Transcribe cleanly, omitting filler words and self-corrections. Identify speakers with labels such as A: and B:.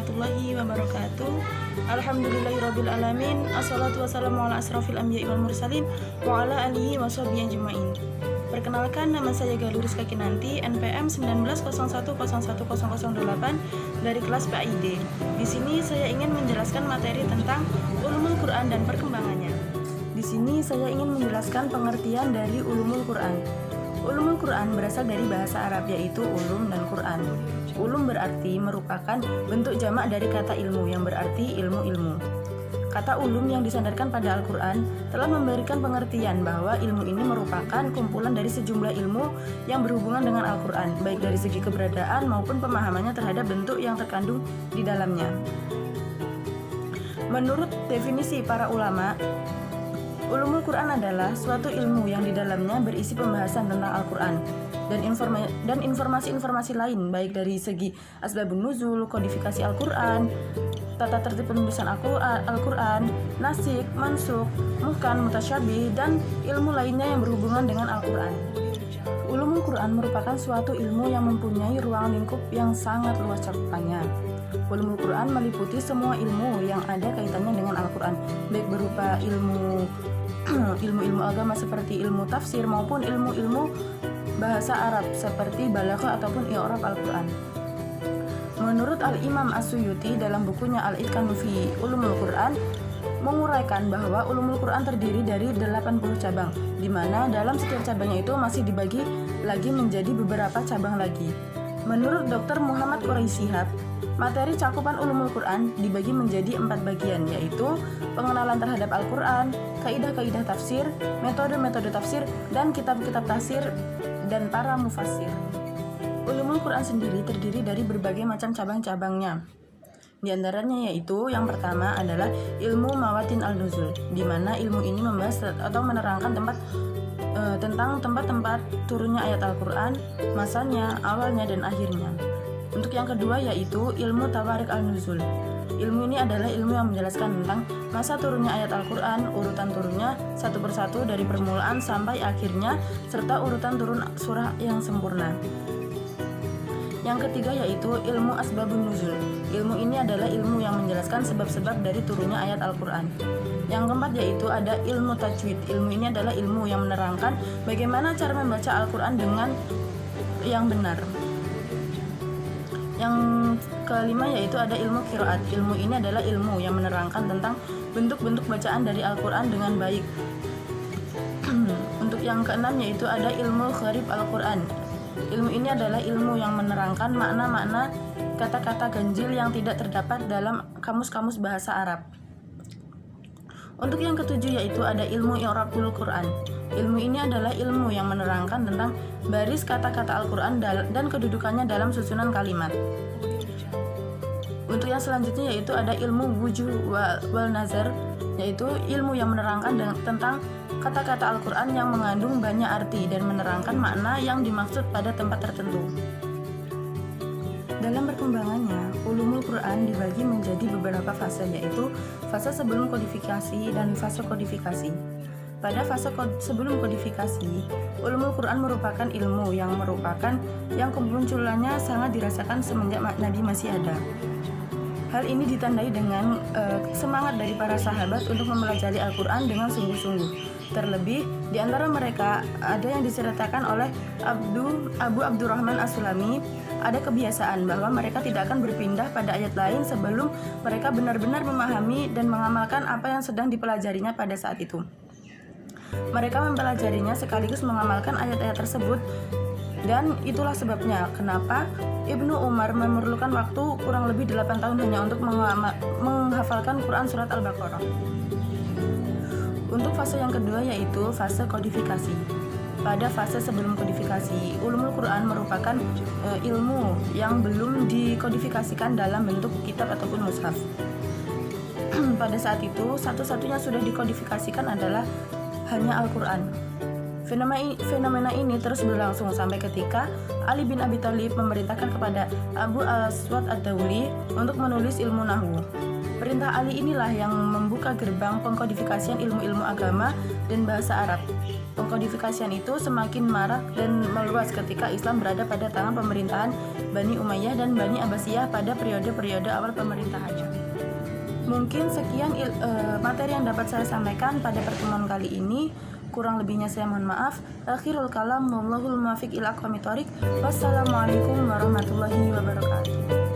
A: warahmatullahi wabarakatuh. Alhamdulillahirabbil alamin. Assalatu wassalamu ala asrofil anbiya'i wal mursalin wa ala alihi washabihi ajmain. Perkenalkan, nama saya Galuh Rizka Kinanti, NPM 1901010008 dari kelas PAID. Di sini saya ingin menjelaskan materi tentang ulumul Quran dan perkembangannya. Di sini saya ingin menjelaskan pengertian dari ulumul Quran. Ulumul Quran berasal dari bahasa Arab, yaitu ulum dan Quran. Ulum berarti merupakan bentuk jamak dari kata ilmu, yang berarti ilmu-ilmu. Kata ulum yang disandarkan pada Al-Quran telah memberikan pengertian bahwa ilmu ini merupakan kumpulan dari sejumlah ilmu yang berhubungan dengan Al-Quran, baik dari segi keberadaan maupun pemahamannya terhadap bentuk yang terkandung di dalamnya. Menurut definisi para ulama, ulumul Quran adalah suatu ilmu yang di dalamnya berisi pembahasan tentang Al-Quran dan informasi-informasi lain, baik dari segi asbabun nuzul, kodifikasi Al-Quran, tata tertib penulisan Al-Quran, nasikh, mansukh, muhkam, mutasyabih, dan ilmu lainnya yang berhubungan dengan Al-Quran. Ulumul Quran merupakan suatu ilmu yang mempunyai ruang lingkup yang sangat luas cakupannya. Ulumul Quran meliputi semua ilmu yang ada kaitannya dengan Al-Quran, baik berupa ilmu agama seperti ilmu tafsir maupun ilmu-ilmu bahasa Arab seperti balaghah ataupun i'rab Al-Quran. Menurut Al-Imam As-Suyuti dalam bukunya Al-Itqan fi Ulumul Quran menguraikan bahwa ulumul Quran terdiri dari 80 cabang, di mana dalam setiap cabangnya itu masih dibagi lagi menjadi beberapa cabang lagi. Menurut Dr. Muhammad Quraisihab, materi cakupan ulumul Quran dibagi menjadi 4 bagian, yaitu pengenalan terhadap Al-Quran, kaidah-kaidah tafsir, metode-metode tafsir, dan kitab-kitab tafsir dan para mufassir. Ulumul Quran sendiri terdiri dari berbagai macam cabang-cabangnya. Di antaranya yaitu yang pertama adalah ilmu mawatin al-nuzul, di mana ilmu ini membahas atau menerangkan tentang tempat-tempat turunnya ayat Al-Quran, masanya, awalnya, dan akhirnya. Untuk yang kedua yaitu ilmu tawarik al-nuzul. Ilmu ini adalah ilmu yang menjelaskan tentang masa turunnya ayat Al-Quran, urutan turunnya satu persatu dari permulaan sampai akhirnya, serta urutan turun surah yang sempurna. Yang ketiga yaitu ilmu asbabun nuzul. Ilmu ini adalah ilmu yang menjelaskan sebab-sebab dari turunnya ayat Al-Quran. Yang keempat yaitu ada ilmu tajwid. Ilmu ini adalah ilmu yang menerangkan bagaimana cara membaca Al-Quran dengan yang benar. Yang kelima yaitu ada ilmu qiraat. Ilmu ini adalah ilmu yang menerangkan tentang bentuk-bentuk bacaan dari Al-Quran dengan baik. Untuk yang keenam yaitu ada ilmu gharib Al-Quran. Ilmu ini adalah ilmu yang menerangkan makna-makna kata-kata ganjil yang tidak terdapat dalam kamus-kamus bahasa Arab. Untuk yang ketujuh yaitu ada ilmu i'rabul Quran. Ilmu ini adalah ilmu yang menerangkan tentang baris kata-kata Al-Quran dan kedudukannya dalam susunan kalimat. Untuk yang selanjutnya yaitu ada ilmu wujuh wal nazar, yaitu ilmu yang menerangkan tentang kata-kata Al-Quran yang mengandung banyak arti dan menerangkan makna yang dimaksud pada tempat tertentu. Dalam perkembangannya, ulumul Quran dibagi menjadi beberapa fase, yaitu fase sebelum kodifikasi dan fase kodifikasi. Pada fase sebelum kodifikasi, ulumul Quran merupakan ilmu yang kemunculannya sangat dirasakan semenjak Nabi masih ada. Hal ini ditandai dengan semangat dari para sahabat untuk mempelajari Al-Quran dengan sungguh-sungguh. Terlebih, di antara mereka ada yang diceritakan oleh Abu Abdurrahman As-Sulami, ada kebiasaan bahwa mereka tidak akan berpindah pada ayat lain sebelum mereka benar-benar memahami dan mengamalkan apa yang sedang dipelajarinya pada saat itu. Mereka mempelajarinya sekaligus mengamalkan ayat-ayat tersebut, dan itulah sebabnya kenapa Ibnu Umar memerlukan waktu kurang lebih 8 tahun hanya untuk menghafalkan Quran surat Al-Baqarah. Untuk fase yang kedua yaitu fase kodifikasi. Pada fase sebelum kodifikasi, ulumul Quran merupakan ilmu yang belum dikodifikasikan dalam bentuk kitab ataupun mushaf. Pada saat itu, satu-satunya sudah dikodifikasikan adalah hanya Al-Quran. Fenomena ini terus berlangsung sampai ketika Ali bin Abi Thalib memerintahkan kepada Abu Al-Aswad Ad-Dawli untuk menulis ilmu nahwu. Perintah Ali inilah yang membuka gerbang pengkodifikasian ilmu-ilmu agama dan bahasa Arab. Pengkodifikasian itu semakin marak dan meluas ketika Islam berada pada tangan pemerintahan Bani Umayyah dan Bani Abbasiyah pada periode-periode awal pemerintahannya. Mungkin sekian materi yang dapat saya sampaikan pada pertemuan kali ini. Kurang lebihnya saya mohon maaf. Akhirul kalam, wallahul muwaffiq ila aqwamit thoriq. Wassalamualaikum warahmatullahi wabarakatuh.